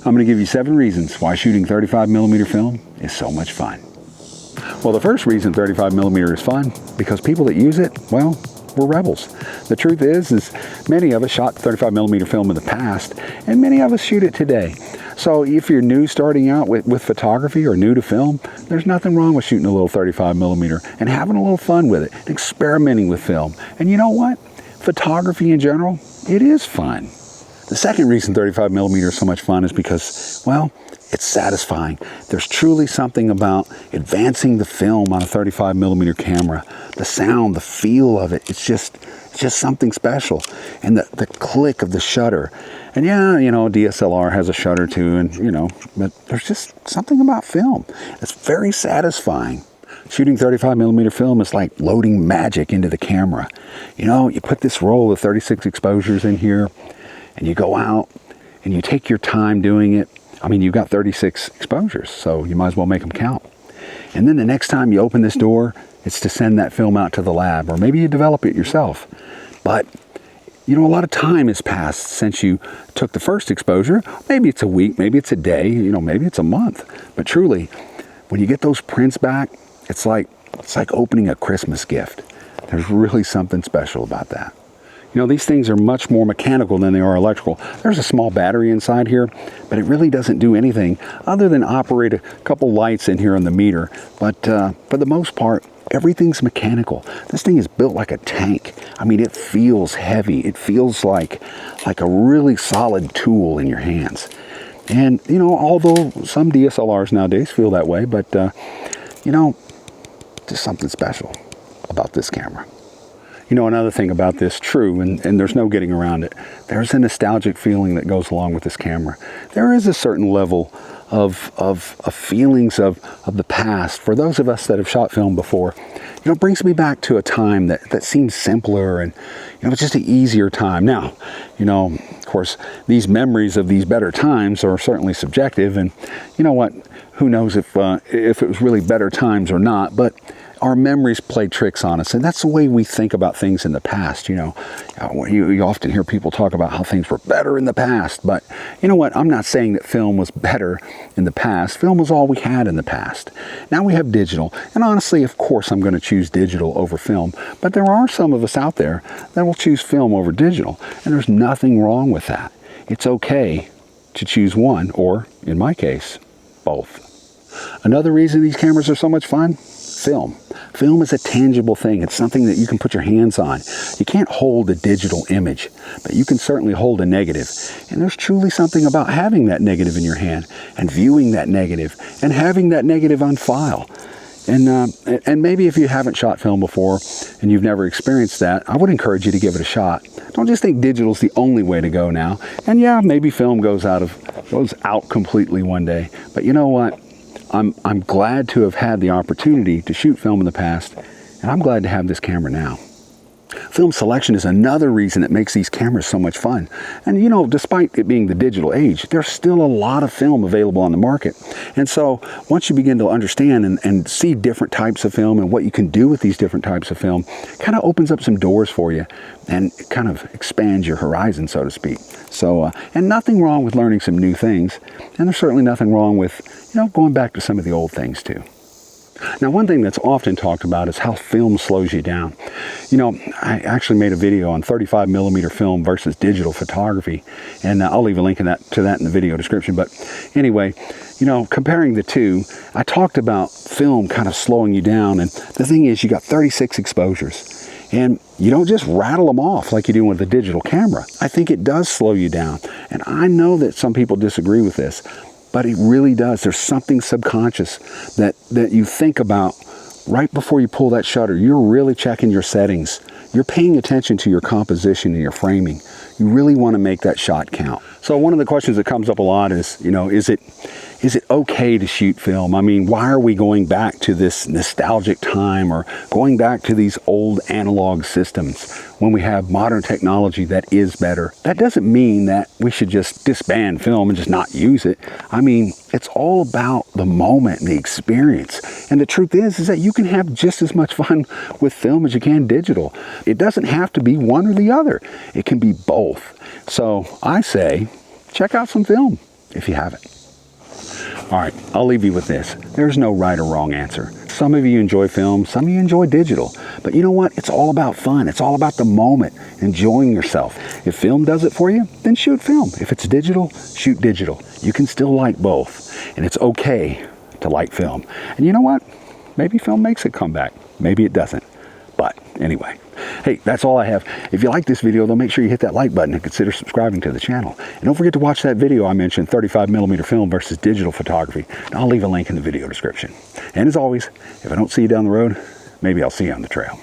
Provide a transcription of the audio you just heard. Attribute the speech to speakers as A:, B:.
A: I'm going to give you 7 reasons why shooting 35mm film is so much fun. Well, the first reason 35mm is fun, because people that use it, well, we're rebels. The truth is many of us shot 35mm film in the past, and many of us shoot it today. So if you're new starting out with photography or new to film, there's nothing wrong with shooting a little 35mm and having a little fun with it, experimenting with film. And you know what? Photography in general, it is fun. The second reason 35mm is so much fun is because, well, it's satisfying. There's truly something about advancing the film on a 35mm camera. The sound, the feel of it, it's just something special. And the click of the shutter. And yeah, you know, DSLR has a shutter too, and you know, but there's just something about film. It's very satisfying. Shooting 35mm film is like loading magic into the camera. You know, you put this roll of 36 exposures in here, and you go out, and you take your time doing it. I mean, you've got 36 exposures, so you might as well make them count. And then the next time you open this door, it's to send that film out to the lab, or maybe you develop it yourself. But, you know, a lot of time has passed since you took the first exposure. Maybe it's a week, maybe it's a day, you know, maybe it's a month. But truly, when you get those prints back, it's like opening a Christmas gift. There's really something special about that. You know, these things are much more mechanical than they are electrical. There's a small battery inside here, but it really doesn't do anything other than operate a couple lights in here on the meter. But for the most part, everything's mechanical. This thing is built like a tank. I mean, it feels heavy. It feels like a really solid tool in your hands. And, you know, although some DSLRs nowadays feel that way, but, you know, just something special about this camera. You know, another thing about this, true, and there's no getting around it, there's a nostalgic feeling that goes along with this camera. There is a certain level of feelings of the past. For those of us that have shot film before, you know, it brings me back to a time that seems simpler and, you know, it's just an easier time. Now, you know, of course, these memories of these better times are certainly subjective, and you know what, who knows if it was really better times or not, but our memories play tricks on us, and that's the way we think about things in the past. You know, you often hear people talk about how things were better in the past, but you know what? I'm not saying that film was better in the past. Film was all we had in the past. Now we have digital, and honestly, of course, I'm going to choose digital over film, but there are some of us out there that will choose film over digital, and there's nothing wrong with that. It's okay to choose one, or in my case, both. Another reason these cameras are so much fun, film. Film is a tangible thing. It's something that you can put your hands on. You can't hold a digital image, but you can certainly hold a negative. And there's truly something about having that negative in your hand and viewing that negative and having that negative on file. And maybe if you haven't shot film before and you've never experienced that, I would encourage you to give it a shot. Don't just think digital's the only way to go now. And yeah, maybe film goes out completely one day. But you know what? I'm glad to have had the opportunity to shoot film in the past, and I'm glad to have this camera now. Film selection is another reason that makes these cameras so much fun. And you know, despite it being the digital age, there's still a lot of film available on the market. And so once you begin to understand and see different types of film and what you can do with these different types of film, it kind of opens up some doors for you and kind of expands your horizon, so to speak. So, and nothing wrong with learning some new things. And there's certainly nothing wrong with, you know, going back to some of the old things too. Now, one thing that's often talked about is how film slows you down. You know, I actually made a video on 35mm film versus digital photography, and I'll leave a link to that in the video description. But anyway, you know, comparing the two, I talked about film kind of slowing you down, and the thing is, you got 36 exposures, and you don't just rattle them off like you do with a digital camera. I think it does slow you down, and I know that some people disagree with this, but it really does. There's something subconscious that you think about right before you pull that shutter. You're really checking your settings. You're paying attention to your composition and your framing. You really want to make that shot count. So one of the questions that comes up a lot is, you know, is it okay to shoot film? I mean, why are we going back to this nostalgic time or going back to these old analog systems when we have modern technology that is better? That doesn't mean that we should just disband film and just not use it. I mean, it's all about the moment and the experience. And the truth is that you can have just as much fun with film as you can digital. It doesn't have to be one or the other. It can be both. So I say, check out some film. if you haven't. All right, I'll leave you with this. There's no right or wrong answer. Some of you enjoy film, some of you enjoy digital. But you know what? It's all about fun. It's all about the moment, enjoying yourself. If film does it for you, then shoot film. If it's digital, shoot digital. You can still like both. And it's okay to like film. And you know what? Maybe film makes a comeback. Maybe it doesn't. But anyway, hey, that's all I have. If you like this video, then make sure you hit that like button and consider subscribing to the channel. And don't forget to watch that video I mentioned, 35mm film versus digital photography. And I'll leave a link in the video description. And as always, if I don't see you down the road, maybe I'll see you on the trail.